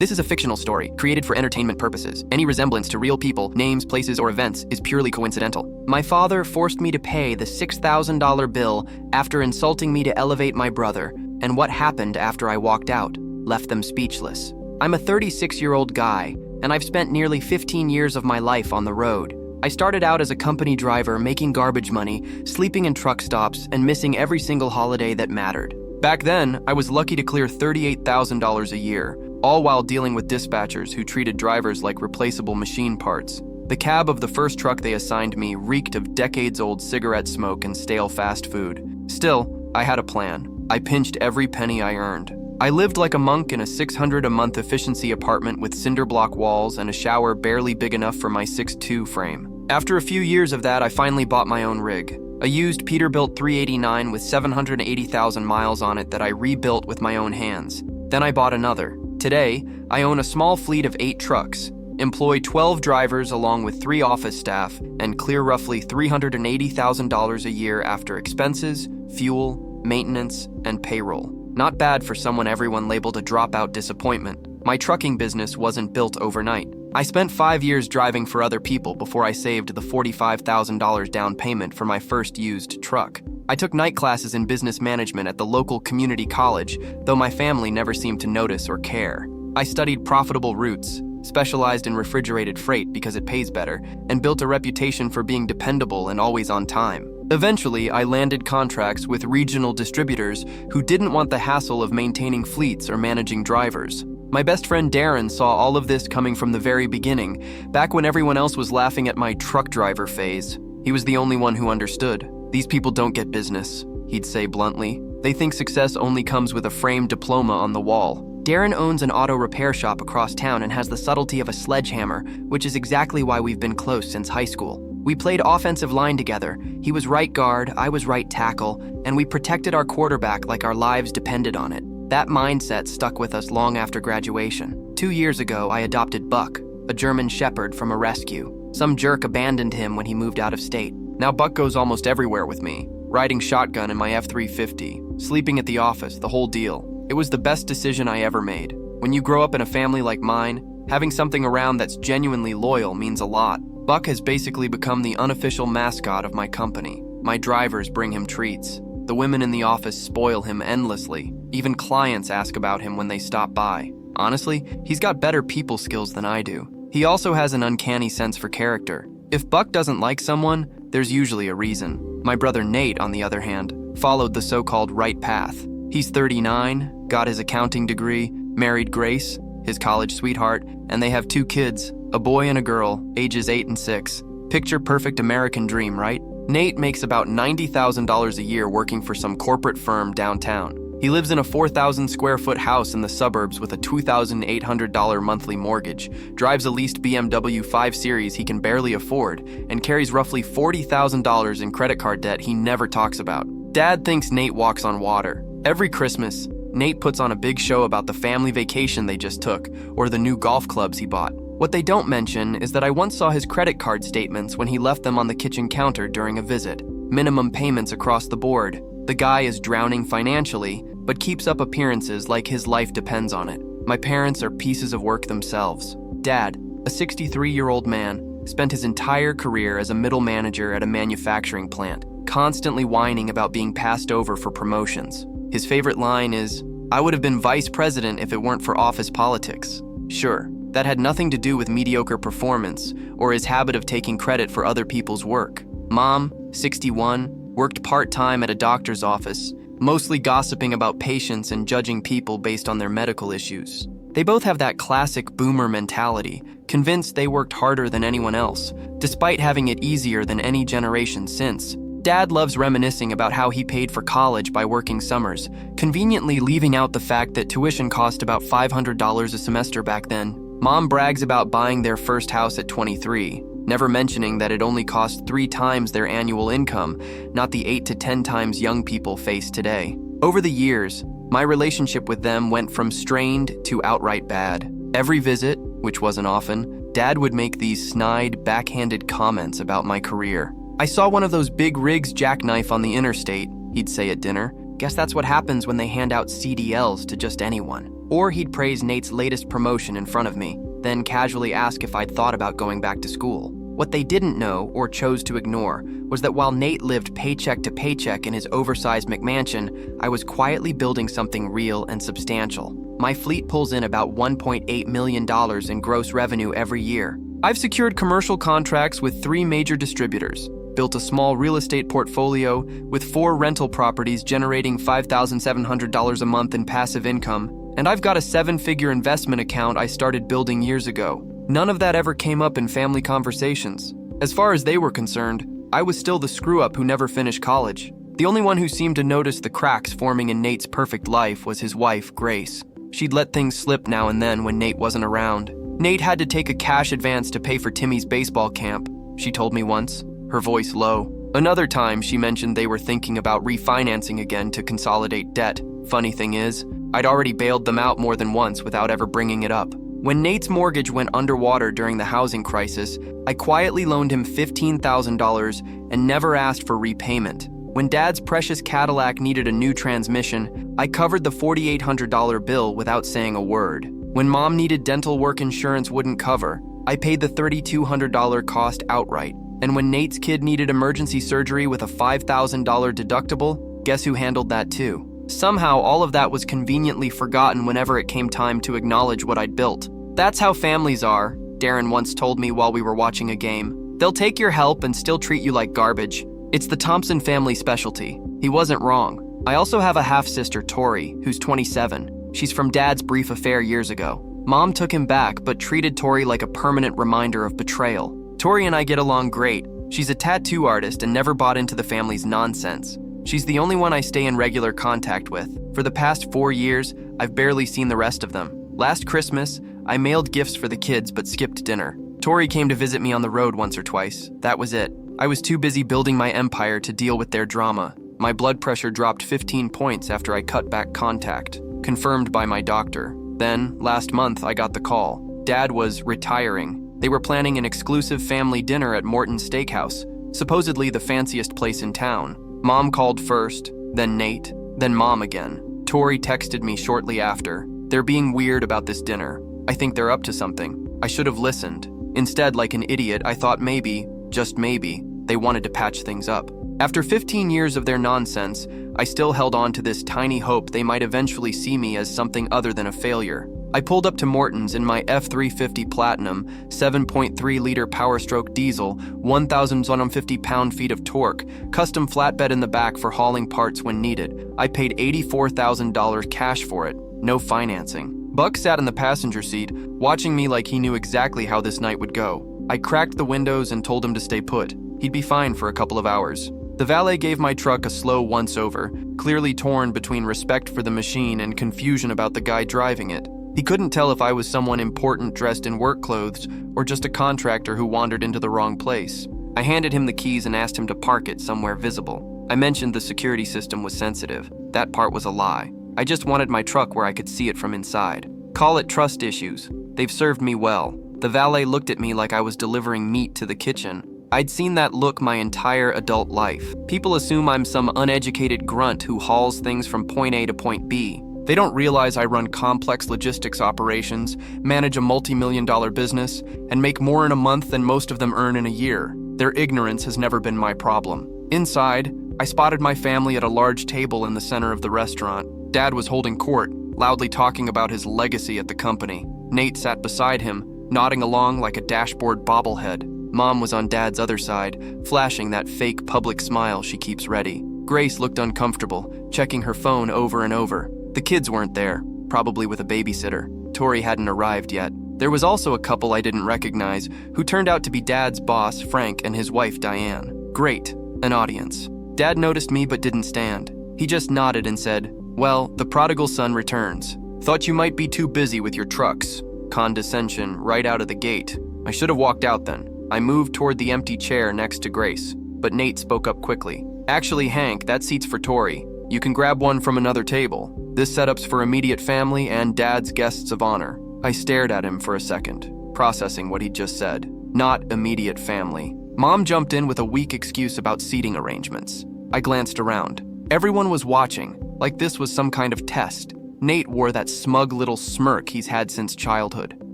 This is a fictional story, created for entertainment purposes. Any resemblance to real people, names, places, or events is purely coincidental. My father forced me to pay the $6,000 bill after insulting me to elevate my brother, and what happened after I walked out left them speechless. I'm a 36-year-old guy, and I've spent nearly 15 years of my life on the road. I started out as a company driver, making garbage money, sleeping in truck stops, and missing every single holiday that mattered. Back then, I was lucky to clear $38,000 a year, all while dealing with dispatchers who treated drivers like replaceable machine parts. The cab of the first truck they assigned me reeked of decades-old cigarette smoke and stale fast food. Still, I had a plan. I pinched every penny I earned. I lived like a monk in a $600 a month efficiency apartment with cinder block walls and a shower barely big enough for my 6'2" frame. After a few years of that, I finally bought my own rig. A used Peterbilt 389 with 780,000 miles on it that I rebuilt with my own hands. Then I bought another. Today, I own a small fleet of 8 trucks, employ 12 drivers along with 3 office staff, and clear roughly $380,000 a year after expenses, fuel, maintenance, and payroll. Not bad for someone everyone labeled a dropout disappointment. My trucking business wasn't built overnight. I spent 5 years driving for other people before I saved the $45,000 down payment for my first used truck. I took night classes in business management at the local community college, though my family never seemed to notice or care. I studied profitable routes, specialized in refrigerated freight because it pays better, and built a reputation for being dependable and always on time. Eventually, I landed contracts with regional distributors who didn't want the hassle of maintaining fleets or managing drivers. My best friend Darren saw all of this coming from the very beginning, back when everyone else was laughing at my truck driver phase. He was the only one who understood. "These people don't get business," he'd say bluntly. "They think success only comes with a framed diploma on the wall." Darren owns an auto repair shop across town and has the subtlety of a sledgehammer, which is exactly why we've been close since high school. We played offensive line together. He was right guard, I was right tackle, and we protected our quarterback like our lives depended on it. That mindset stuck with us long after graduation. 2 years ago, I adopted Buck, a German shepherd from a rescue. Some jerk abandoned him when he moved out of state. Now Buck goes almost everywhere with me, riding shotgun in my F-350, sleeping at the office, the whole deal. It was the best decision I ever made. When you grow up in a family like mine, having something around that's genuinely loyal means a lot. Buck has basically become the unofficial mascot of my company. My drivers bring him treats. The women in the office spoil him endlessly. Even clients ask about him when they stop by. Honestly, he's got better people skills than I do. He also has an uncanny sense for character. If Buck doesn't like someone, there's usually a reason. My brother Nate, on the other hand, followed the so-called right path. He's 39, got his accounting degree, married Grace, his college sweetheart, and they have 2 kids, a boy and a girl, ages 8 and 6. Picture perfect American dream, right? Nate makes about $90,000 a year working for some corporate firm downtown. He lives in a 4,000 square foot house in the suburbs with a $2,800 monthly mortgage, drives a leased BMW 5 Series he can barely afford, and carries roughly $40,000 in credit card debt he never talks about. Dad thinks Nate walks on water. Every Christmas, Nate puts on a big show about the family vacation they just took, or the new golf clubs he bought. What they don't mention is that I once saw his credit card statements when he left them on the kitchen counter during a visit. Minimum payments across the board. The guy is drowning financially, but keeps up appearances like his life depends on it. My parents are pieces of work themselves. Dad, a 63-year-old man, spent his entire career as a middle manager at a manufacturing plant, constantly whining about being passed over for promotions. His favorite line is, "I would have been vice president if it weren't for office politics." Sure, that had nothing to do with mediocre performance or his habit of taking credit for other people's work. Mom, 61, worked part-time at a doctor's office, mostly gossiping about patients and judging people based on their medical issues. They both have that classic boomer mentality, convinced they worked harder than anyone else, despite having it easier than any generation since. Dad loves reminiscing about how he paid for college by working summers, conveniently leaving out the fact that tuition cost about $500 a semester back then. Mom brags about buying their first house at 23, never mentioning that it only cost 3 times their annual income, not the 8 to 10 times young people face today. Over the years, my relationship with them went from strained to outright bad. Every visit, which wasn't often, Dad would make these snide, backhanded comments about my career. "I saw one of those big rigs jackknife on the interstate," he'd say at dinner. "Guess that's what happens when they hand out CDLs to just anyone." Or he'd praise Nate's latest promotion in front of me, then casually ask if I'd thought about going back to school. What they didn't know, or chose to ignore, was that while Nate lived paycheck to paycheck in his oversized McMansion, I was quietly building something real and substantial. My fleet pulls in about $1.8 million in gross revenue every year. I've secured commercial contracts with 3 major distributors, built a small real estate portfolio with 4 rental properties generating $5,700 a month in passive income, and I've got a 7-figure investment account I started building years ago. None of that ever came up in family conversations. As far as they were concerned, I was still the screw-up who never finished college. The only one who seemed to notice the cracks forming in Nate's perfect life was his wife, Grace. She'd let things slip now and then when Nate wasn't around. Nate had to take a cash advance to pay for Timmy's baseball camp, she told me once, her voice low. Another time, she mentioned they were thinking about refinancing again to consolidate debt. Funny thing is, I'd already bailed them out more than once without ever bringing it up. When Nate's mortgage went underwater during the housing crisis, I quietly loaned him $15,000 and never asked for repayment. When Dad's precious Cadillac needed a new transmission, I covered the $4,800 bill without saying a word. When Mom needed dental work insurance wouldn't cover, I paid the $3,200 cost outright. And when Nate's kid needed emergency surgery with a $5,000 deductible, guess who handled that too? Somehow, all of that was conveniently forgotten whenever it came time to acknowledge what I'd built. That's how families are, Darren once told me while we were watching a game. They'll take your help and still treat you like garbage. It's the Thompson family specialty. He wasn't wrong. I also have a half-sister, Tori, who's 27. She's from Dad's brief affair years ago. Mom took him back, but treated Tori like a permanent reminder of betrayal. Tori and I get along great. She's a tattoo artist and never bought into the family's nonsense. She's the only one I stay in regular contact with. For the past 4 years, I've barely seen the rest of them. Last Christmas, I mailed gifts for the kids but skipped dinner. Tori came to visit me on the road once or twice. That was it. I was too busy building my empire to deal with their drama. My blood pressure dropped 15 points after I cut back contact, confirmed by my doctor. Then, last month, I got the call. Dad was retiring. They were planning an exclusive family dinner at Morton's Steakhouse, supposedly the fanciest place in town. Mom called first, then Nate, then Mom again. Tori texted me shortly after. They're being weird about this dinner. I think they're up to something. I should have listened. Instead, like an idiot, I thought maybe, just maybe, they wanted to patch things up. After 15 years of their nonsense, I still held on to this tiny hope they might eventually see me as something other than a failure. I pulled up to Morton's in my F350 Platinum, 7.3-liter Power-Stroke diesel, 1,150 pound-feet of torque, custom flatbed in the back for hauling parts when needed. I paid $84,000 cash for it, no financing. Buck sat in the passenger seat, watching me like he knew exactly how this night would go. I cracked the windows and told him to stay put. He'd be fine for a couple of hours. The valet gave my truck a slow once-over, clearly torn between respect for the machine and confusion about the guy driving it. He couldn't tell if I was someone important dressed in work clothes or just a contractor who wandered into the wrong place. I handed him the keys and asked him to park it somewhere visible. I mentioned the security system was sensitive. That part was a lie. I just wanted my truck where I could see it from inside. Call it trust issues. They've served me well. The valet looked at me like I was delivering meat to the kitchen. I'd seen that look my entire adult life. People assume I'm some uneducated grunt who hauls things from point A to point B. They don't realize I run complex logistics operations, manage a multi-million-dollar business, and make more in a month than most of them earn in a year. Their ignorance has never been my problem. Inside, I spotted my family at a large table in the center of the restaurant. Dad was holding court, loudly talking about his legacy at the company. Nate sat beside him, nodding along like a dashboard bobblehead. Mom was on Dad's other side, flashing that fake public smile she keeps ready. Grace looked uncomfortable, checking her phone over and over. The kids weren't there, probably with a babysitter. Tori hadn't arrived yet. There was also a couple I didn't recognize, who turned out to be Dad's boss, Frank, and his wife, Diane. Great, an audience. Dad noticed me but didn't stand. He just nodded and said, "Well, the prodigal son returns. Thought you might be too busy with your trucks." Condescension right out of the gate. I should have walked out then. I moved toward the empty chair next to Grace, but Nate spoke up quickly. "Actually, Hank, that seat's for Tori. You can grab one from another table. This setup's for immediate family and Dad's guests of honor." I stared at him for a second, processing what he'd just said. Not immediate family. Mom jumped in with a weak excuse about seating arrangements. I glanced around. Everyone was watching, like this was some kind of test. Nate wore that smug little smirk he's had since childhood.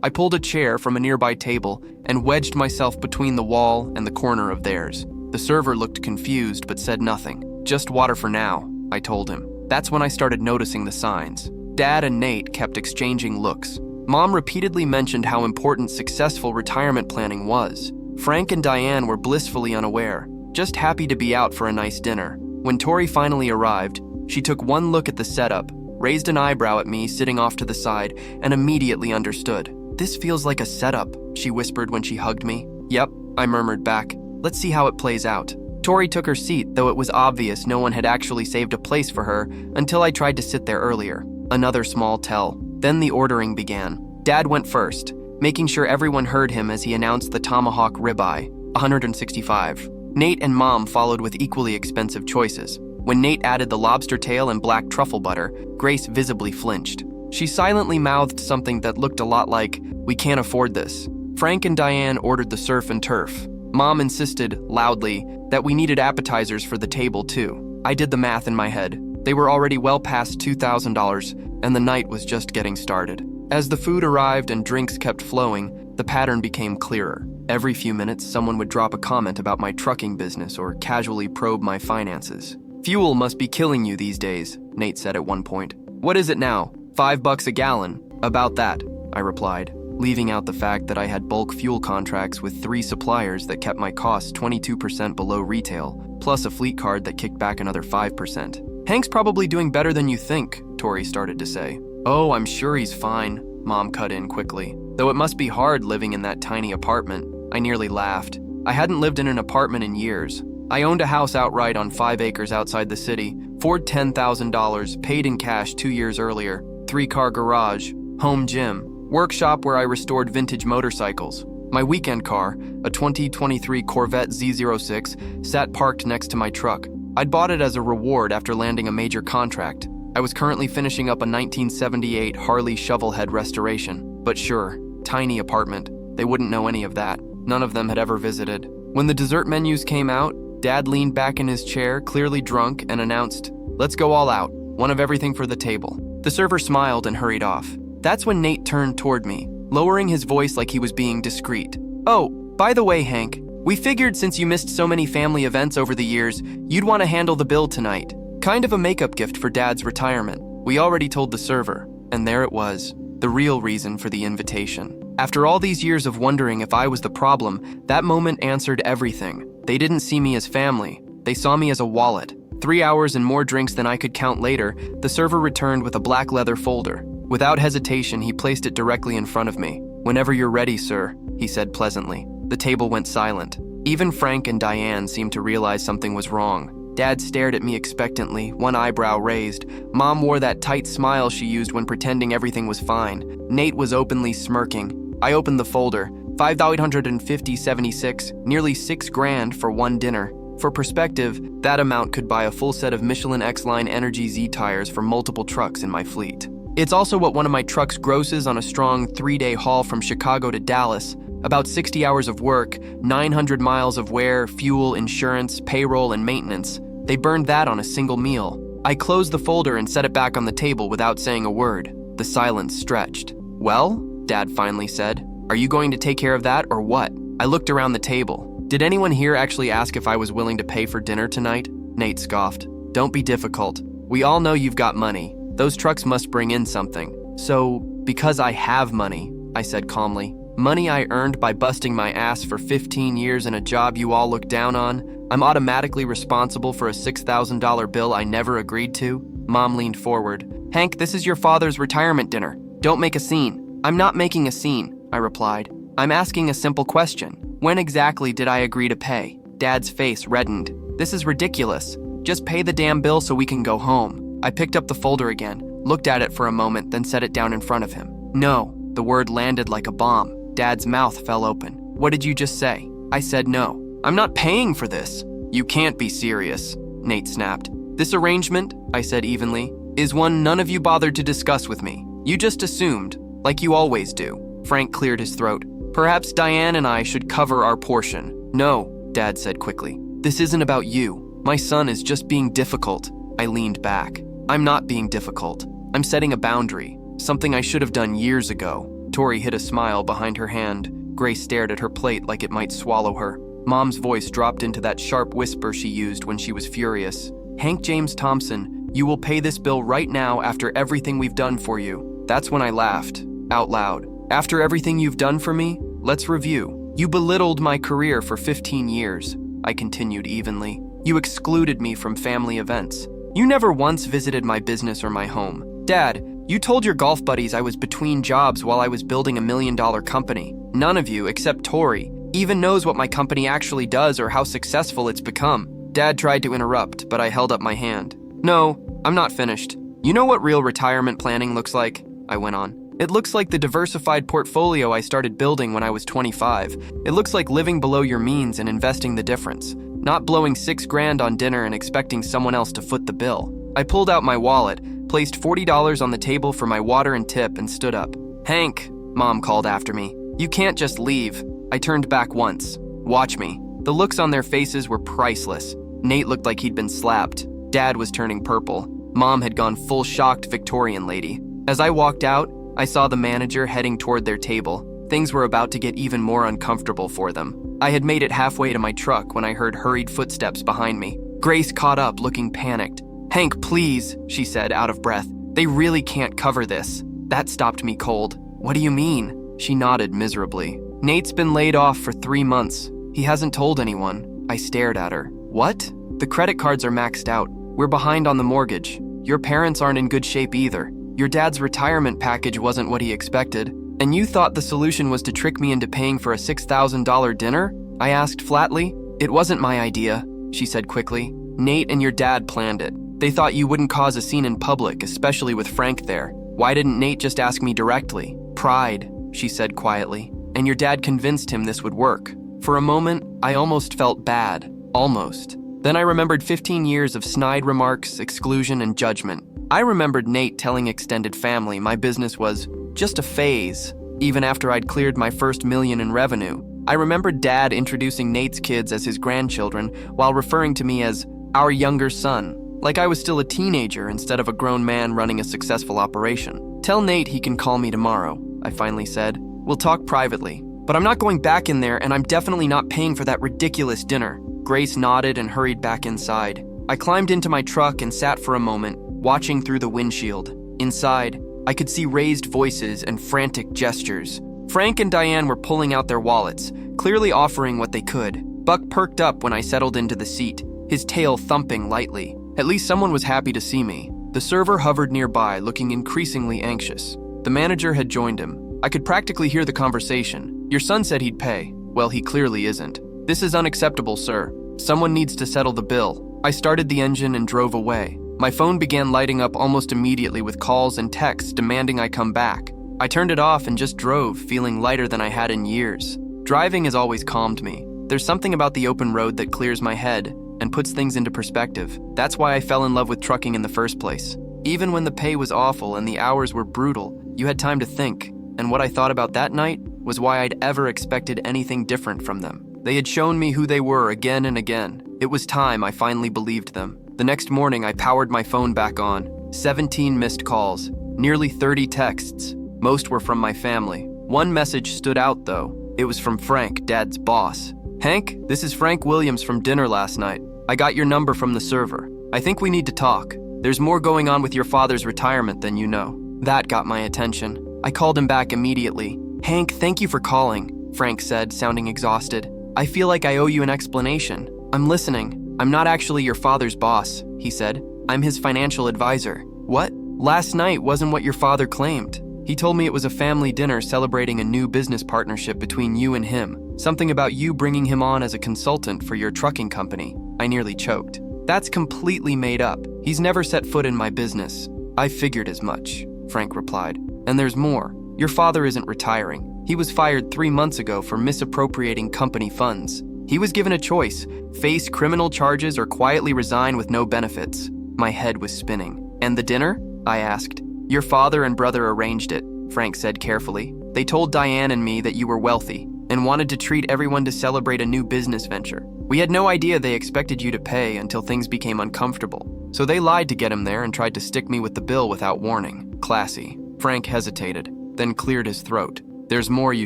I pulled a chair from a nearby table and wedged myself between the wall and the corner of theirs. The server looked confused but said nothing. "Just water for now," I told him. That's when I started noticing the signs. Dad and Nate kept exchanging looks. Mom repeatedly mentioned how important successful retirement planning was. Frank and Diane were blissfully unaware, just happy to be out for a nice dinner. When Tori finally arrived, she took one look at the setup, raised an eyebrow at me sitting off to the side, and immediately understood. "This feels like a setup," she whispered when she hugged me. "Yep," I murmured back. "Let's see how it plays out." Tori took her seat, though it was obvious no one had actually saved a place for her until I tried to sit there earlier. Another small tell. Then the ordering began. Dad went first, making sure everyone heard him as he announced the tomahawk ribeye, $165. Nate and Mom followed with equally expensive choices. When Nate added the lobster tail and black truffle butter, Grace visibly flinched. She silently mouthed something that looked a lot like, "We can't afford this." Frank and Diane ordered the surf and turf. Mom insisted, loudly, that we needed appetizers for the table too. I did the math in my head. They were already well past $2,000, and the night was just getting started. As the food arrived and drinks kept flowing, the pattern became clearer. Every few minutes, someone would drop a comment about my trucking business or casually probe my finances. "Fuel must be killing you these days," Nate said at one point. "What is it now? $5 a gallon?" "About that," I replied, leaving out the fact that I had bulk fuel contracts with 3 suppliers that kept my costs 22% below retail, plus a fleet card that kicked back another 5%. "Hank's probably doing better than you think," Tori started to say. "Oh, I'm sure he's fine," Mom cut in quickly. "Though it must be hard living in that tiny apartment." I nearly laughed. I hadn't lived in an apartment in years. I owned a house outright on 5 acres outside the city, Ford $10,000, paid in cash 2 years earlier, 3-car garage, home gym, workshop where I restored vintage motorcycles. My weekend car, a 2023 Corvette Z06, sat parked next to my truck. I'd bought it as a reward after landing a major contract. I was currently finishing up a 1978 Harley shovelhead restoration. But sure, tiny apartment. They wouldn't know any of that. None of them had ever visited. When the dessert menus came out, Dad leaned back in his chair, clearly drunk, and announced, "Let's go all out. One of everything for the table." The server smiled and hurried off. That's when Nate turned toward me, lowering his voice like he was being discreet. "Oh, by the way, Hank, we figured since you missed so many family events over the years, you'd want to handle the bill tonight. Kind of a makeup gift for Dad's retirement. We already told the server." And there it was, the real reason for the invitation. After all these years of wondering if I was the problem, that moment answered everything. They didn't see me as family. They saw me as a wallet. 3 hours and more drinks than I could count later, the server returned with a black leather folder. Without hesitation, he placed it directly in front of me. "Whenever you're ready, sir," he said pleasantly. The table went silent. Even Frank and Diane seemed to realize something was wrong. Dad stared at me expectantly, one eyebrow raised. Mom wore that tight smile she used when pretending everything was fine. Nate was openly smirking. I opened the folder. $5,850.76, nearly $6,000 for one dinner. For perspective, that amount could buy a full set of Michelin X-Line Energy Z tires for multiple trucks in my fleet. It's also what one of my trucks grosses on a strong 3-day haul from Chicago to Dallas. About 60 hours of work, 900 miles of wear, fuel, insurance, payroll, and maintenance. They burned that on a single meal. I closed the folder and set it back on the table without saying a word. The silence stretched. "Well?" Dad finally said. "Are you going to take care of that or what?" I looked around the table. "Did anyone here actually ask if I was willing to pay for dinner tonight?" Nate scoffed. "Don't be difficult. We all know you've got money. Those trucks must bring in something." "So, because I have money," I said calmly, "money I earned by busting my ass for 15 years in a job you all look down on, I'm automatically responsible for a $6,000 bill I never agreed to?" Mom leaned forward. "Hank, this is your father's retirement dinner. Don't make a scene." "I'm not making a scene," I replied. "I'm asking a simple question. When exactly did I agree to pay?" Dad's face reddened. "This is ridiculous. Just pay the damn bill so we can go home." I picked up the folder again, looked at it for a moment, then set it down in front of him. "No." The word landed like a bomb. Dad's mouth fell open. "What did you just say?" I said no. "I'm not paying for this." "You can't be serious," Nate snapped. "This arrangement," I said evenly, "is one none of you bothered to discuss with me. You just assumed, like you always do." Frank cleared his throat. "Perhaps Diane and I should cover our portion." "No," Dad said quickly. "This isn't about you. My son is just being difficult." I leaned back. "I'm not being difficult. I'm setting a boundary, something I should have done years ago. Tori hid a smile behind her hand. Grace stared at her plate like it might swallow her. Mom's voice dropped into that sharp whisper she used when she was furious. Hank James Thompson, you will pay this bill right now after everything we've done for you. That's when I laughed, out loud. After everything you've done for me, let's review. You belittled my career for 15 years, I continued evenly. You excluded me from family events. You never once visited my business or my home. Dad, you told your golf buddies I was between jobs while I was building a $1 million company. None of you, except Tori, even knows what my company actually does or how successful it's become. Dad tried to interrupt, but I held up my hand. No, I'm not finished. You know what real retirement planning looks like? I went on. It looks like the diversified portfolio I started building when I was 25. It looks like living below your means and investing the difference. Not blowing $6,000 on dinner and expecting someone else to foot the bill. I pulled out my wallet, placed $40 on the table for my water and tip, and stood up. Hank, Mom called after me. You can't just leave. I turned back once. Watch me. The looks on their faces were priceless. Nate looked like he'd been slapped. Dad was turning purple. Mom had gone full shocked Victorian lady. As I walked out, I saw the manager heading toward their table. Things were about to get even more uncomfortable for them. I had made it halfway to my truck when I heard hurried footsteps behind me. Grace caught up, looking panicked. Hank, please, she said, out of breath. They really can't cover this. That stopped me cold. What do you mean? She nodded miserably. Nate's been laid off for 3 months. He hasn't told anyone. I stared at her. What? The credit cards are maxed out. We're behind on the mortgage. Your parents aren't in good shape either. Your dad's retirement package wasn't what he expected. And you thought the solution was to trick me into paying for a $6,000 dinner? I asked flatly. It wasn't my idea, she said quickly. Nate and your dad planned it. They thought you wouldn't cause a scene in public, especially with Frank there. Why didn't Nate just ask me directly? Pride, she said quietly. And your dad convinced him this would work. For a moment, I almost felt bad. Almost. Then I remembered 15 years of snide remarks, exclusion, and judgment. I remembered Nate telling extended family my business was just a phase, even after I'd cleared my first $1 million in revenue. I remembered Dad introducing Nate's kids as his grandchildren while referring to me as our younger son, like I was still a teenager instead of a grown man running a successful operation. Tell Nate he can call me tomorrow, I finally said. We'll talk privately. But I'm not going back in there, and I'm definitely not paying for that ridiculous dinner. Grace nodded and hurried back inside. I climbed into my truck and sat for a moment, watching through the windshield. Inside, I could see raised voices and frantic gestures. Frank and Diane were pulling out their wallets, clearly offering what they could. Buck perked up when I settled into the seat, his tail thumping lightly. At least someone was happy to see me. The server hovered nearby, looking increasingly anxious. The manager had joined him. I could practically hear the conversation. Your son said he'd pay. Well, he clearly isn't. This is unacceptable, sir. Someone needs to settle the bill. I started the engine and drove away. My phone began lighting up almost immediately with calls and texts demanding I come back. I turned it off and just drove, feeling lighter than I had in years. Driving has always calmed me. There's something about the open road that clears my head and puts things into perspective. That's why I fell in love with trucking in the first place. Even when the pay was awful and the hours were brutal, you had time to think. And what I thought about that night was why I'd ever expected anything different from them. They had shown me who they were again and again. It was time I finally believed them. The next morning, I powered my phone back on. 17 missed calls, nearly 30 texts. Most were from my family. One message stood out, though. It was from Frank, Dad's boss. Hank, this is Frank Williams from dinner last night. I got your number from the server. I think we need to talk. There's more going on with your father's retirement than you know. That got my attention. I called him back immediately. Hank, thank you for calling, Frank said, sounding exhausted. I feel like I owe you an explanation. I'm listening. I'm not actually your father's boss, he said. I'm his financial advisor. What? Last night wasn't what your father claimed. He told me it was a family dinner celebrating a new business partnership between you and him. Something about you bringing him on as a consultant for your trucking company. I nearly choked. That's completely made up. He's never set foot in my business. I figured as much, Frank replied. And there's more. Your father isn't retiring. He was fired 3 months ago for misappropriating company funds. He was given a choice, face criminal charges or quietly resign with no benefits. My head was spinning. And the dinner? I asked. Your father and brother arranged it, Frank said carefully. They told Diane and me that you were wealthy and wanted to treat everyone to celebrate a new business venture. We had no idea they expected you to pay until things became uncomfortable. So they lied to get him there and tried to stick me with the bill without warning. Classy. Frank hesitated, then cleared his throat. There's more you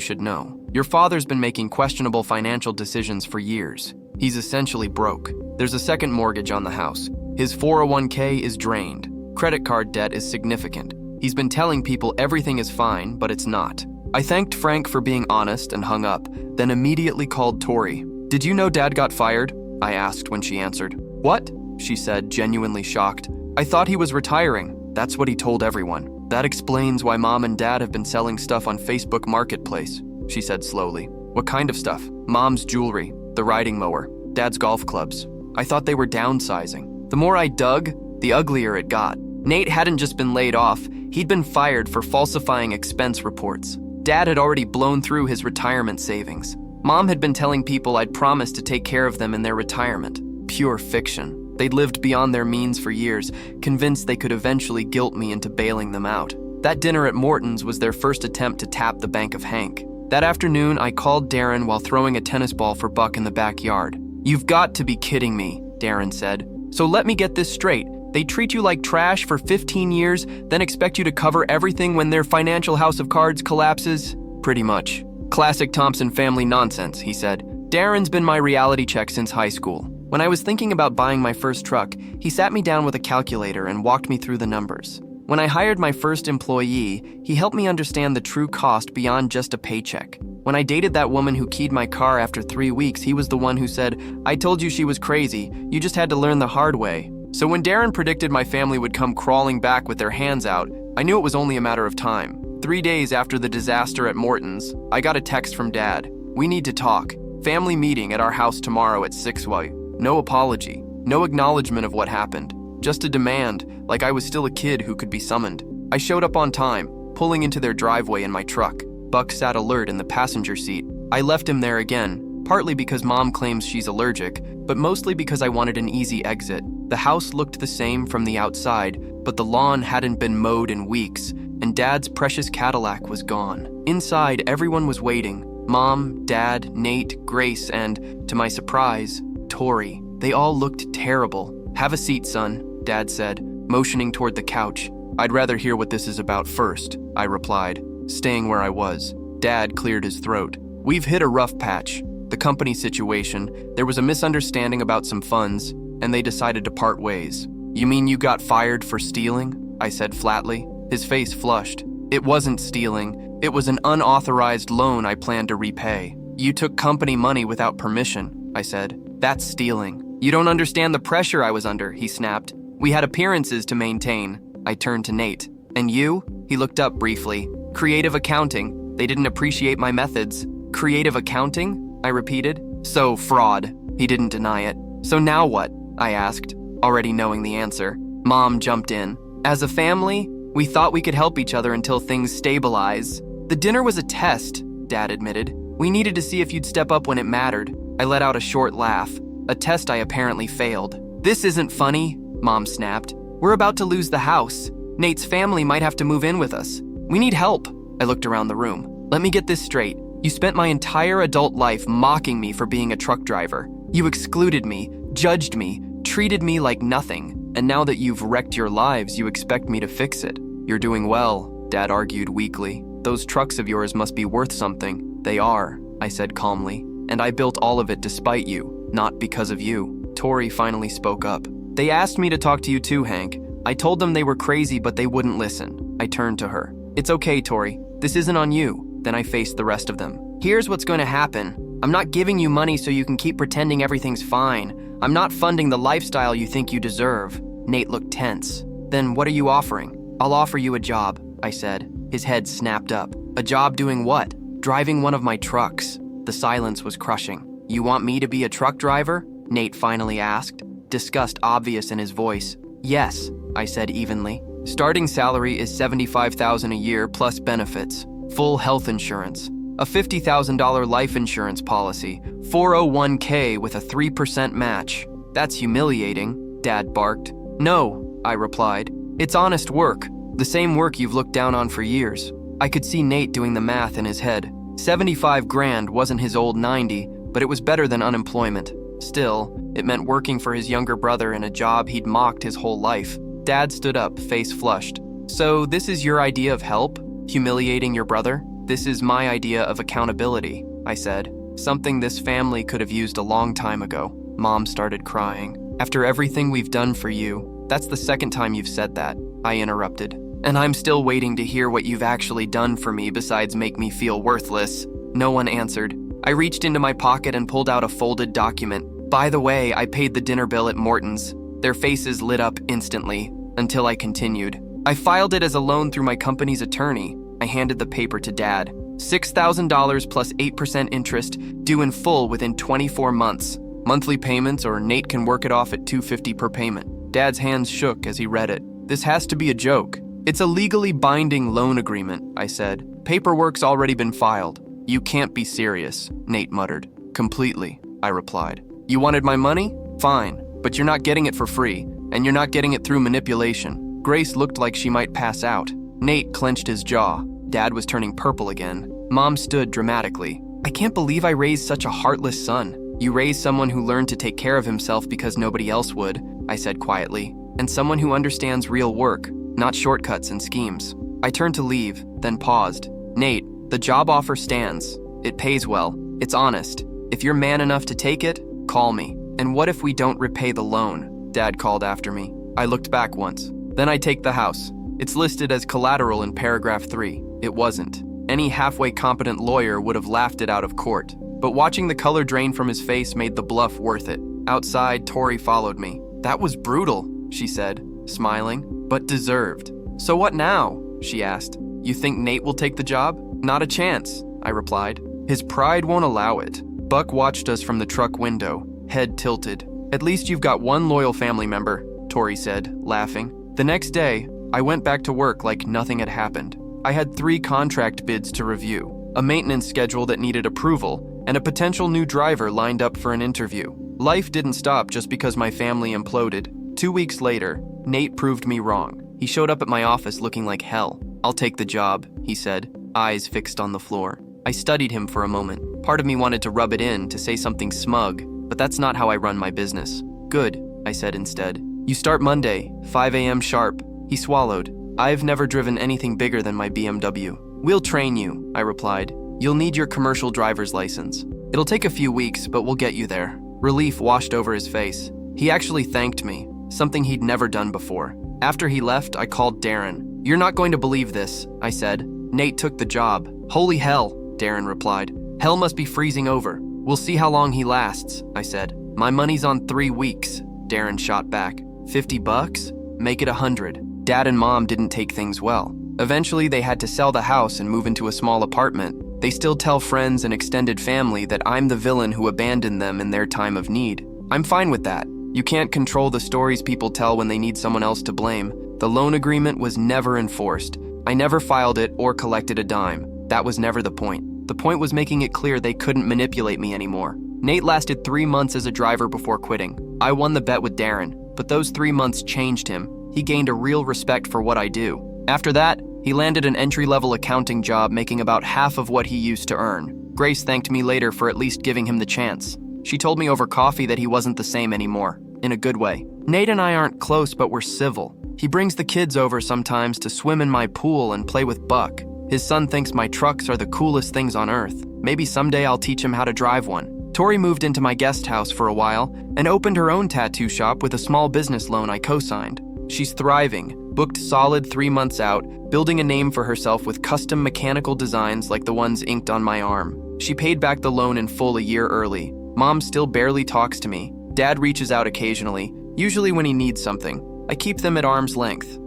should know. Your father's been making questionable financial decisions for years. He's essentially broke. There's a second mortgage on the house. His 401k is drained. Credit card debt is significant. He's been telling people everything is fine, but it's not. I thanked Frank for being honest and hung up, then immediately called Tori. Did you know Dad got fired? I asked when she answered. What? She said, genuinely shocked. I thought he was retiring. That's what he told everyone. That explains why Mom and Dad have been selling stuff on Facebook Marketplace, she said slowly. What kind of stuff? Mom's jewelry, the riding mower, Dad's golf clubs. I thought they were downsizing. The more I dug, the uglier it got. Nate hadn't just been laid off, he'd been fired for falsifying expense reports. Dad had already blown through his retirement savings. Mom had been telling people I'd promised to take care of them in their retirement. Pure fiction. They'd lived beyond their means for years, convinced they could eventually guilt me into bailing them out. That dinner at Morton's was their first attempt to tap the Bank of Hank. That afternoon, I called Darren while throwing a tennis ball for Buck in the backyard. You've got to be kidding me, Darren said. So let me get this straight. They treat you like trash for 15 years, then expect you to cover everything when their financial house of cards collapses? Pretty much. Classic Thompson family nonsense, he said. Darren's been my reality check since high school. When I was thinking about buying my first truck, he sat me down with a calculator and walked me through the numbers. When I hired my first employee, he helped me understand the true cost beyond just a paycheck. When I dated that woman who keyed my car after 3 weeks, he was the one who said, I told you she was crazy, you just had to learn the hard way. So when Darren predicted my family would come crawling back with their hands out, I knew it was only a matter of time. 3 days after the disaster at Morton's, I got a text from Dad. We need to talk. Family meeting at our house tomorrow at 6 a.m. No apology, no acknowledgement of what happened, just a demand, like I was still a kid who could be summoned. I showed up on time, pulling into their driveway in my truck. Buck sat alert in the passenger seat. I left him there again, partly because Mom claims she's allergic, but mostly because I wanted an easy exit. The house looked the same from the outside, but the lawn hadn't been mowed in weeks, and Dad's precious Cadillac was gone. Inside, everyone was waiting. Mom, Dad, Nate, Grace, and, to my surprise, Tori. They all looked terrible. Have a seat, son, Dad said, motioning toward the couch. I'd rather hear what this is about first, I replied, staying where I was. Dad cleared his throat. We've hit a rough patch. The company situation, there was a misunderstanding about some funds, and they decided to part ways. You mean you got fired for stealing? I said flatly. His face flushed. It wasn't stealing. It was an unauthorized loan I planned to repay. You took company money without permission, I said. That's stealing. You don't understand the pressure I was under, he snapped. We had appearances to maintain. I turned to Nate. And you? He looked up briefly. Creative accounting. They didn't appreciate my methods. Creative accounting? I repeated. So, fraud. He didn't deny it. So now what? I asked, already knowing the answer. Mom jumped in. As a family, we thought we could help each other until things stabilize. The dinner was a test, Dad admitted. We needed to see if you'd step up when it mattered. I let out a short laugh, a test I apparently failed. This isn't funny, Mom snapped. We're about to lose the house. Nate's family might have to move in with us. We need help. I looked around the room. Let me get this straight. You spent my entire adult life mocking me for being a truck driver. You excluded me, judged me, treated me like nothing. And now that you've wrecked your lives, you expect me to fix it. You're doing well, Dad argued weakly. Those trucks of yours must be worth something. They are, I said calmly. And I built all of it despite you, not because of you. Tori finally spoke up. They asked me to talk to you too, Hank. I told them they were crazy, but they wouldn't listen. I turned to her. It's okay, Tori. This isn't on you. Then I faced the rest of them. Here's what's going to happen. I'm not giving you money so you can keep pretending everything's fine. I'm not funding the lifestyle you think you deserve. Nate looked tense. Then what are you offering? I'll offer you a job, I said. His head snapped up. A job doing what? Driving one of my trucks. The silence was crushing. You want me to be a truck driver? Nate finally asked, disgust obvious in his voice. Yes, I said evenly. Starting salary is $75,000 a year plus benefits, full health insurance, a $50,000 life insurance policy, 401k with a 3% match. That's humiliating, Dad barked. No, I replied. It's honest work, the same work you've looked down on for years. I could see Nate doing the math in his head. 75 grand wasn't his old 90, but it was better than unemployment. Still, It meant working for his younger brother in a job he'd mocked his whole life. Dad stood up, face flushed. "So this is your idea of help? Humiliating your brother? This is my idea of accountability," I said. "Something this family could have used a long time ago." Mom started crying. "After everything we've done for you." "That's the second time you've said that," I interrupted. "And I'm still waiting to hear what you've actually done for me besides make me feel worthless." No one answered. I reached into my pocket and pulled out a folded document. "By the way, I paid the dinner bill at Morton's." Their faces lit up instantly, until I continued. "I filed it as a loan through my company's attorney." I handed the paper to Dad. $6,000 plus 8% interest, due in full within 24 months. Monthly payments, or Nate can work it off at $250 per payment. Dad's hands shook as he read it. "This has to be a joke." "It's a legally binding loan agreement," I said. "Paperwork's already been filed." "You can't be serious," Nate muttered. "Completely," I replied. "You wanted my money? Fine, but you're not getting it for free, and you're not getting it through manipulation." Grace looked like she might pass out. Nate clenched his jaw. Dad was turning purple again. Mom stood dramatically. "I can't believe I raised such a heartless son." "You raised someone who learned to take care of himself because nobody else would," I said quietly. "And someone who understands real work, not shortcuts and schemes." I turned to leave, then paused. "Nate, the job offer stands. It pays well. It's honest. If you're man enough to take it, call me." "And what if we don't repay the loan?" Dad called after me. I looked back once. "Then I take the house. It's listed as collateral in paragraph 3. It wasn't. Any halfway competent lawyer would have laughed it out of court. But watching the color drain from his face made the bluff worth it. Outside, Tori followed me. "That was brutal," she said, smiling, "but deserved." "So what now?" she asked. "You think Nate will take the job?" "Not a chance," I replied. "His pride won't allow it." Buck watched us from the truck window, head tilted. "At least you've got one loyal family member," Tori said, laughing. The next day, I went back to work like nothing had happened. I had 3 contract bids to review, a maintenance schedule that needed approval, and a potential new driver lined up for an interview. Life didn't stop just because my family imploded. 2 weeks later, Nate proved me wrong. He showed up at my office looking like hell. "I'll take the job," he said, eyes fixed on the floor. I studied him for a moment. Part of me wanted to rub it in, to say something smug, but that's not how I run my business. "Good," I said instead. "You start Monday, 5 a.m. sharp." He swallowed. "I've never driven anything bigger than my BMW." "We'll train you," I replied. "You'll need your commercial driver's license. It'll take a few weeks, but we'll get you there." Relief washed over his face. He actually thanked me, something he'd never done before. After he left, I called Darren. "You're not going to believe this," I said. "Nate took the job." "Holy hell," Darren replied. "Hell must be freezing over." "We'll see how long he lasts," I said. "My money's on 3 weeks," Darren shot back. $50? Make it 100. Dad and Mom didn't take things well. Eventually, they had to sell the house and move into a small apartment. They still tell friends and extended family that I'm the villain who abandoned them in their time of need. I'm fine with that. You can't control the stories people tell when they need someone else to blame. The loan agreement was never enforced. I never filed it or collected a dime. That was never the point. The point was making it clear they couldn't manipulate me anymore. Nate lasted 3 months as a driver before quitting. I won the bet with Darren, but those 3 months changed him. He gained a real respect for what I do. After that, he landed an entry-level accounting job making about half of what he used to earn. Grace thanked me later for at least giving him the chance. She told me over coffee that he wasn't the same anymore, in a good way. Nate and I aren't close, but we're civil. He brings the kids over sometimes to swim in my pool and play with Buck. His son thinks my trucks are the coolest things on earth. Maybe someday I'll teach him how to drive one. Tori moved into my guest house for a while and opened her own tattoo shop with a small business loan I co-signed. She's thriving, booked solid 3 months out, building a name for herself with custom mechanical designs like the ones inked on my arm. She paid back the loan in full a year early. Mom still barely talks to me. Dad reaches out occasionally, usually when he needs something. I keep them at arm's length.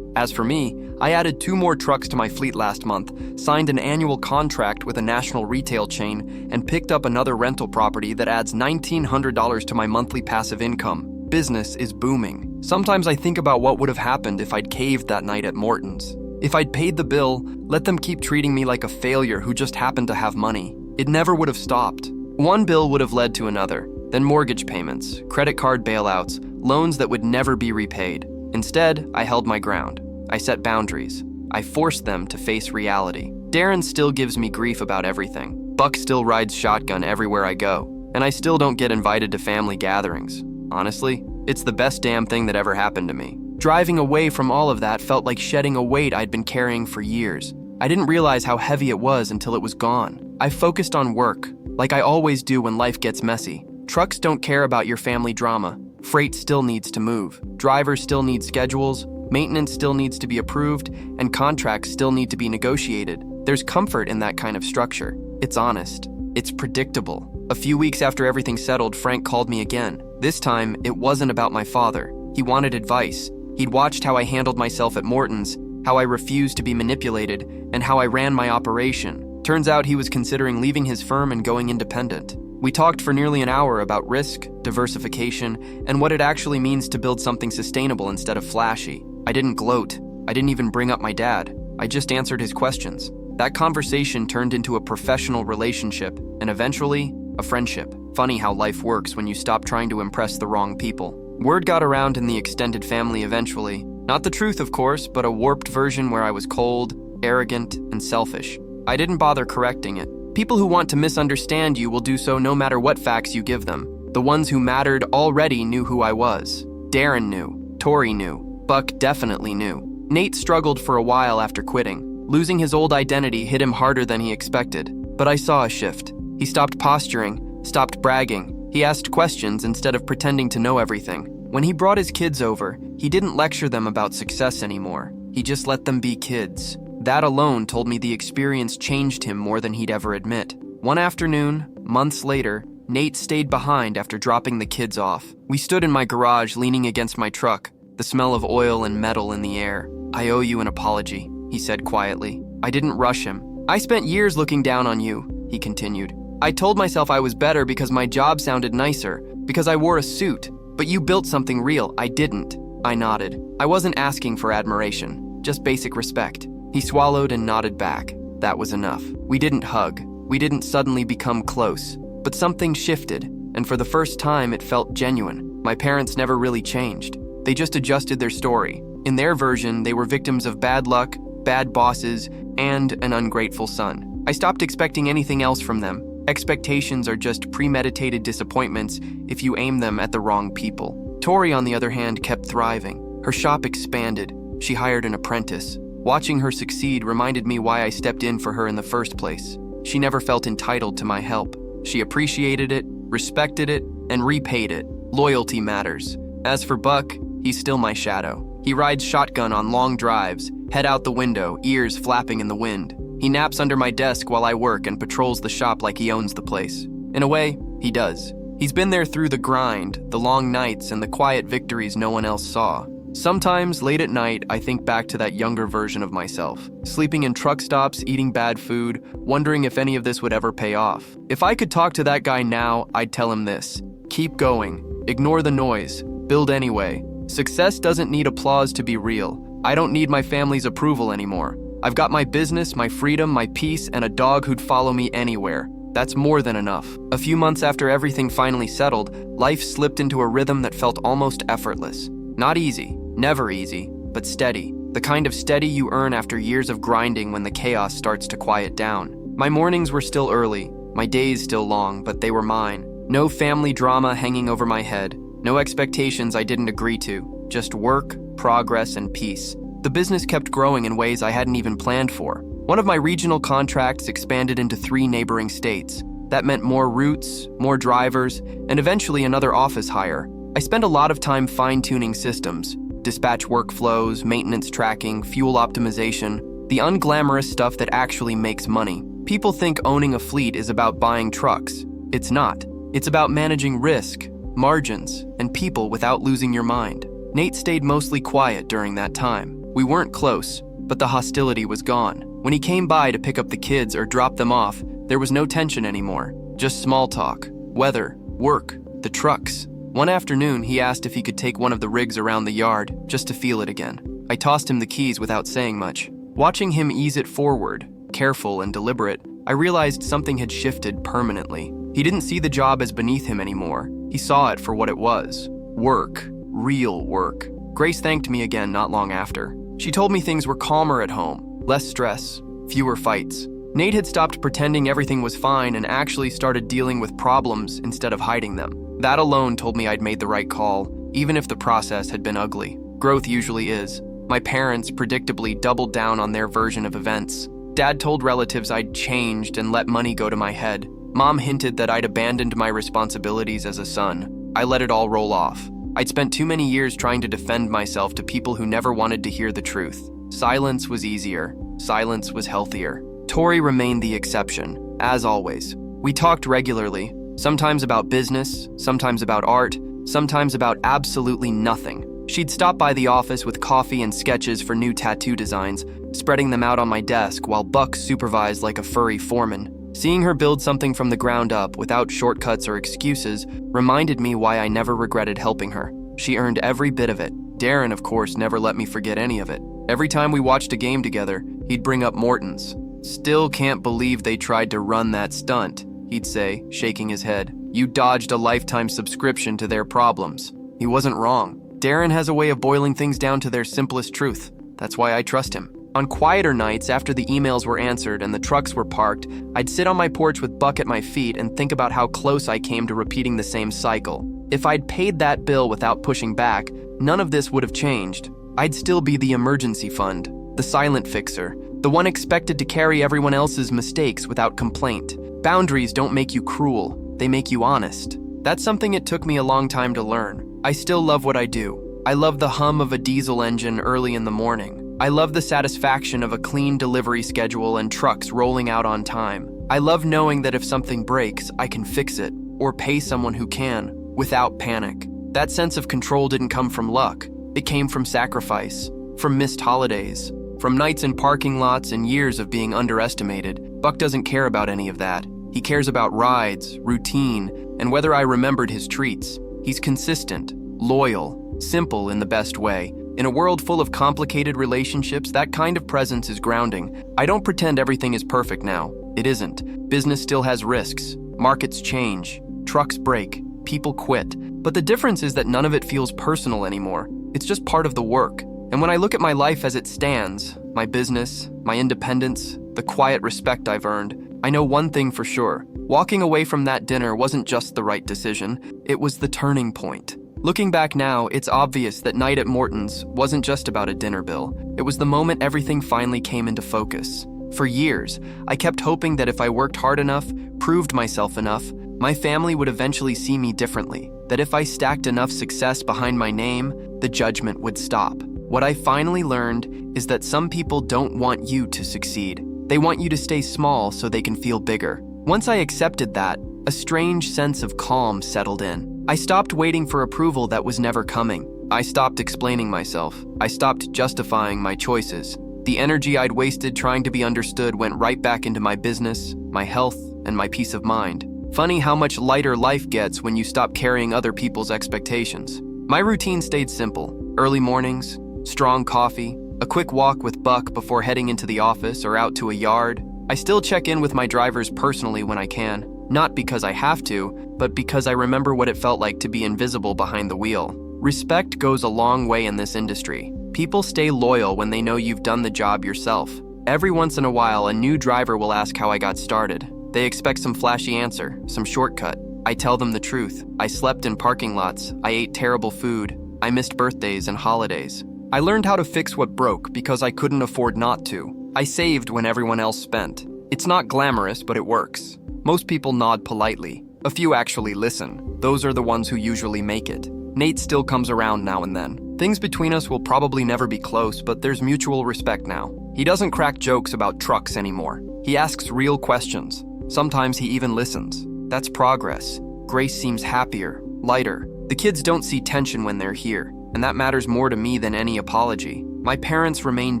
As for me, I added 2 more trucks to my fleet last month, signed an annual contract with a national retail chain, and picked up another rental property that adds $1,900 to my monthly passive income. Business is booming. Sometimes I think about what would have happened if I'd caved that night at Morton's. If I'd paid the bill, let them keep treating me like a failure who just happened to have money. It never would have stopped. One bill would have led to another, then mortgage payments, credit card bailouts, loans that would never be repaid. Instead, I held my ground. I set boundaries. I forced them to face reality. Darren still gives me grief about everything. Buck still rides shotgun everywhere I go. and I still don't get invited to family gatherings. Honestly, it's the best damn thing that ever happened to me. Driving away from all of that felt like shedding a weight I'd been carrying for years. I didn't realize how heavy it was until it was gone. I focused on work, like I always do when life gets messy. Trucks don't care about your family drama. Freight still needs to move. Drivers still need schedules. Maintenance still needs to be approved, and contracts still need to be negotiated. There's comfort in that kind of structure. It's honest. It's predictable. A few weeks after everything settled, Frank called me again. This time, it wasn't about my father. He wanted advice. He'd watched how I handled myself at Morton's, how I refused to be manipulated, and how I ran my operation. Turns out he was considering leaving his firm and going independent. We talked for nearly an hour about risk, diversification, and what it actually means to build something sustainable instead of flashy. I didn't gloat. I didn't even bring up my dad. I just answered his questions. That conversation turned into a professional relationship, and eventually, a friendship. Funny how life works when you stop trying to impress the wrong people. Word got around in the extended family eventually. Not the truth, of course, but a warped version where I was cold, arrogant, and selfish. I didn't bother correcting it. People who want to misunderstand you will do so no matter what facts you give them. The ones who mattered already knew who I was. Darren knew. Tori knew. Buck definitely knew. Nate struggled for a while after quitting. Losing his old identity hit him harder than he expected. But I saw a shift. He stopped posturing, stopped bragging. He asked questions instead of pretending to know everything. When he brought his kids over, he didn't lecture them about success anymore. He just let them be kids. That alone told me the experience changed him more than he'd ever admit. One afternoon, months later, Nate stayed behind after dropping the kids off. We stood in my garage leaning against my truck, the smell of oil and metal in the air. "I owe you an apology," he said quietly. I didn't rush him. "I spent years looking down on you," he continued. "I told myself I was better because my job sounded nicer, because I wore a suit. But you built something real. I didn't." I nodded. I wasn't asking for admiration, just basic respect. He swallowed and nodded back. That was enough. We didn't hug. We didn't suddenly become close. But something shifted, and for the first time it felt genuine. My parents never really changed. They just adjusted their story. In their version, they were victims of bad luck, bad bosses, and an ungrateful son. I stopped expecting anything else from them. Expectations are just premeditated disappointments if you aim them at the wrong people. Tori, on the other hand, kept thriving. Her shop expanded. She hired an apprentice. Watching her succeed reminded me why I stepped in for her in the first place. She never felt entitled to my help. She appreciated it, respected it, and repaid it. Loyalty matters. As for Buck, he's still my shadow. He rides shotgun on long drives, head out the window, ears flapping in the wind. He naps under my desk while I work and patrols the shop like he owns the place. In a way, he does. He's been there through the grind, the long nights, and the quiet victories no one else saw. Sometimes, late at night, I think back to that younger version of myself, sleeping in truck stops, eating bad food, wondering if any of this would ever pay off. If I could talk to that guy now, I'd tell him this: keep going, ignore the noise, build anyway. Success doesn't need applause to be real. I don't need my family's approval anymore. I've got my business, my freedom, my peace, and a dog who'd follow me anywhere. That's more than enough. A few months after everything finally settled, life slipped into a rhythm that felt almost effortless. Not easy, never easy, but steady. The kind of steady you earn after years of grinding when the chaos starts to quiet down. My mornings were still early, my days still long, but they were mine. No family drama hanging over my head, no expectations I didn't agree to, just work, progress, and peace. The business kept growing in ways I hadn't even planned for. One of my regional contracts expanded into 3 neighboring states. That meant more routes, more drivers, and eventually another office hire. I spent a lot of time fine-tuning systems, dispatch workflows, maintenance tracking, fuel optimization, the unglamorous stuff that actually makes money. People think owning a fleet is about buying trucks. It's not. It's about managing risk, margins, and people without losing your mind. Nate stayed mostly quiet during that time. We weren't close, but the hostility was gone. When he came by to pick up the kids or drop them off, there was no tension anymore. Just small talk, weather, work, the trucks. One afternoon, he asked if he could take one of the rigs around the yard, just to feel it again. I tossed him the keys without saying much. Watching him ease it forward, careful and deliberate, I realized something had shifted permanently. He didn't see the job as beneath him anymore. He saw it for what it was. Work. Real work. Grace thanked me again not long after. She told me things were calmer at home, less stress, fewer fights. Nate had stopped pretending everything was fine and actually started dealing with problems instead of hiding them. That alone told me I'd made the right call, even if the process had been ugly. Growth usually is. My parents predictably doubled down on their version of events. Dad told relatives I'd changed and let money go to my head. Mom hinted that I'd abandoned my responsibilities as a son. I let it all roll off. I'd spent too many years trying to defend myself to people who never wanted to hear the truth. Silence was easier. Silence was healthier. Tori remained the exception, as always. We talked regularly, sometimes about business, sometimes about art, sometimes about absolutely nothing. She'd stop by the office with coffee and sketches for new tattoo designs, spreading them out on my desk while Buck supervised like a furry foreman. Seeing her build something from the ground up without shortcuts or excuses reminded me why I never regretted helping her. She earned every bit of it. Darren, of course, never let me forget any of it. Every time we watched a game together, he'd bring up Morton's. "Still can't believe they tried to run that stunt," he'd say, shaking his head. "You dodged a lifetime subscription to their problems." He wasn't wrong. Darren has a way of boiling things down to their simplest truth. That's why I trust him. On quieter nights, after the emails were answered and the trucks were parked, I'd sit on my porch with Buck at my feet and think about how close I came to repeating the same cycle. If I'd paid that bill without pushing back, none of this would have changed. I'd still be the emergency fund, the silent fixer, the one expected to carry everyone else's mistakes without complaint. Boundaries don't make you cruel, they make you honest. That's something it took me a long time to learn. I still love what I do. I love the hum of a diesel engine early in the morning. I love the satisfaction of a clean delivery schedule and trucks rolling out on time. I love knowing that if something breaks, I can fix it, or pay someone who can, without panic. That sense of control didn't come from luck. It came from sacrifice, from missed holidays, from nights in parking lots and years of being underestimated. Buck doesn't care about any of that. He cares about rides, routine, and whether I remembered his treats. He's consistent, loyal, simple in the best way. In a world full of complicated relationships, that kind of presence is grounding. I don't pretend everything is perfect now. It isn't. Business still has risks. Markets change. Trucks break. People quit. But the difference is that none of it feels personal anymore. It's just part of the work. And when I look at my life as it stands, my business, my independence, the quiet respect I've earned, I know one thing for sure. Walking away from that dinner wasn't just the right decision. It was the turning point. Looking back now, it's obvious that night at Morton's wasn't just about a dinner bill. It was the moment everything finally came into focus. For years, I kept hoping that if I worked hard enough, proved myself enough, my family would eventually see me differently. That if I stacked enough success behind my name, the judgment would stop. What I finally learned is that some people don't want you to succeed. They want you to stay small so they can feel bigger. Once I accepted that, a strange sense of calm settled in. I stopped waiting for approval that was never coming. I stopped explaining myself. I stopped justifying my choices. The energy I'd wasted trying to be understood went right back into my business, my health, and my peace of mind. Funny how much lighter life gets when you stop carrying other people's expectations. My routine stayed simple. Early mornings, strong coffee, a quick walk with Buck before heading into the office or out to a yard. I still check in with my drivers personally when I can, not because I have to, but because I remember what it felt like to be invisible behind the wheel. Respect goes a long way in this industry. People stay loyal when they know you've done the job yourself. Every once in a while, a new driver will ask how I got started. They expect some flashy answer, some shortcut. I tell them the truth. I slept in parking lots. I ate terrible food. I missed birthdays and holidays. I learned how to fix what broke because I couldn't afford not to. I saved when everyone else spent. It's not glamorous, but it works. Most people nod politely. A few actually listen. Those are the ones who usually make it. Nate still comes around now and then. Things between us will probably never be close, but there's mutual respect now. He doesn't crack jokes about trucks anymore. He asks real questions. Sometimes he even listens. That's progress. Grace seems happier, lighter. The kids don't see tension when they're here, and that matters more to me than any apology. My parents remain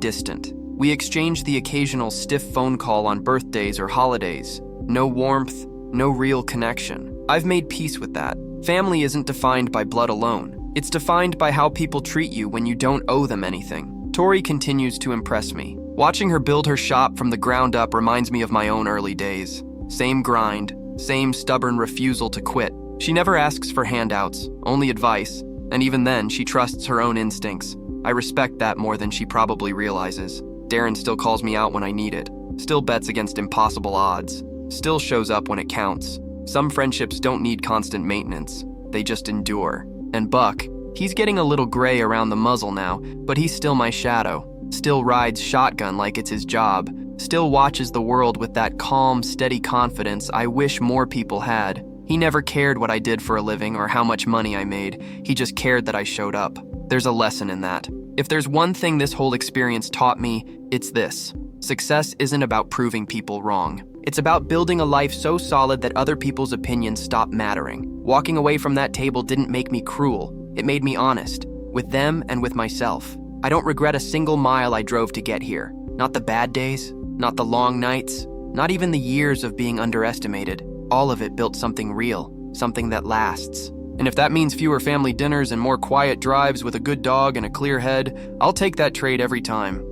distant. We exchange the occasional stiff phone call on birthdays or holidays. No warmth, no real connection. I've made peace with that. Family isn't defined by blood alone. It's defined by how people treat you when you don't owe them anything. Tori continues to impress me. Watching her build her shop from the ground up reminds me of my own early days. Same grind, same stubborn refusal to quit. She never asks for handouts, only advice, and even then, she trusts her own instincts. I respect that more than she probably realizes. Darren still calls me out when I need it. still bets against impossible odds, still shows up when it counts. Some friendships don't need constant maintenance, they just endure. And Buck, he's getting a little gray around the muzzle now, but he's still my shadow. Still rides shotgun like it's his job. Still watches the world with that calm, steady confidence I wish more people had. He never cared what I did for a living or how much money I made. He just cared that I showed up. There's a lesson in that. If there's one thing this whole experience taught me, it's this. Success isn't about proving people wrong. It's about building a life so solid that other people's opinions stop mattering. Walking away from that table didn't make me cruel. It made me honest, with them and with myself. I don't regret a single mile I drove to get here. Not the bad days, not the long nights, not even the years of being underestimated. All of it built something real, something that lasts. And if that means fewer family dinners and more quiet drives with a good dog and a clear head, I'll take that trade every time.